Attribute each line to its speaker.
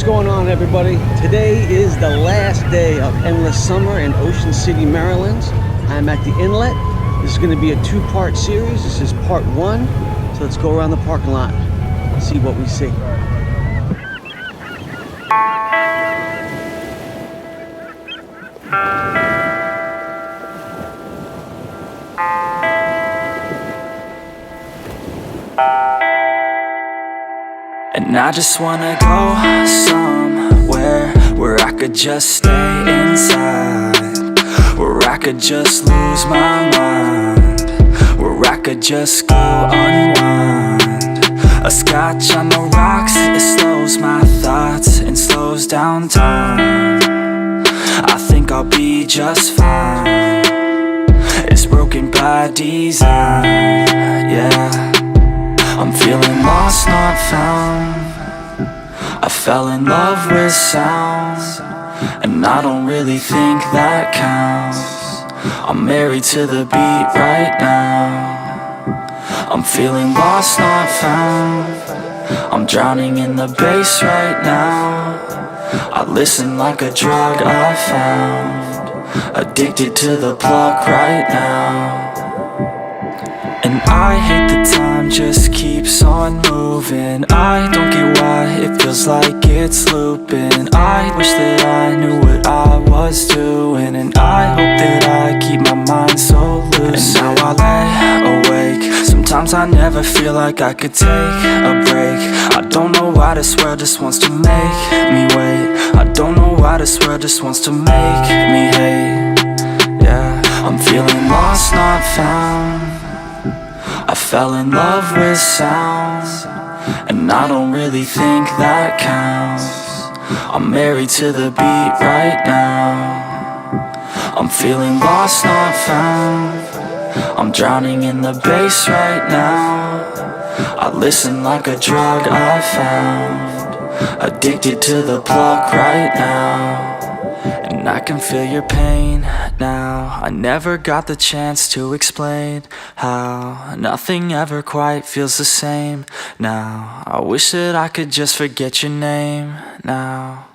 Speaker 1: What's going on, everybody? Today is the last day of Endless Summer in Ocean City, Maryland. I'm at the inlet. This is going to be a two-part series. This is part one. So let's go around the parking lot and see what we see.
Speaker 2: And I just wanna go somewhere where I could just stay inside, where I could just lose my mind, where I could just go unwind. A scotch on the rocks, it slows my thoughts and slows down time. I think I'll be just fine. It's broken by design, yeah. I'm feeling lost, not found. I fell in love with sound, and I don't really think that counts. I'm married to the beat right now. I'm feeling lost, not found. I'm drowning in the bass right now. I listen like a drug I found, addicted to the plug right now. And I hate the time just keeps on moving. I don't get why it feels like it's looping. I wish that I knew what I was doing, and I hope that I keep my mind so loose. And now I lay awake. Sometimes I never feel like I could take a break. I don't know why this world just wants to make me wait. I don't know why this world just wants to make me hate. Yeah, I'm feeling lost, not found. I fell in love with sound, and I don't really think that counts. I'm married to the beat right now. I'm feeling lost, not found. I'm drowning in the bass right now. I listen like a drug I found, addicted to the plug right now. And I can feel your pain now. I never got the chance to explain how nothing ever quite feels the same now. I wish that I could just forget your name now.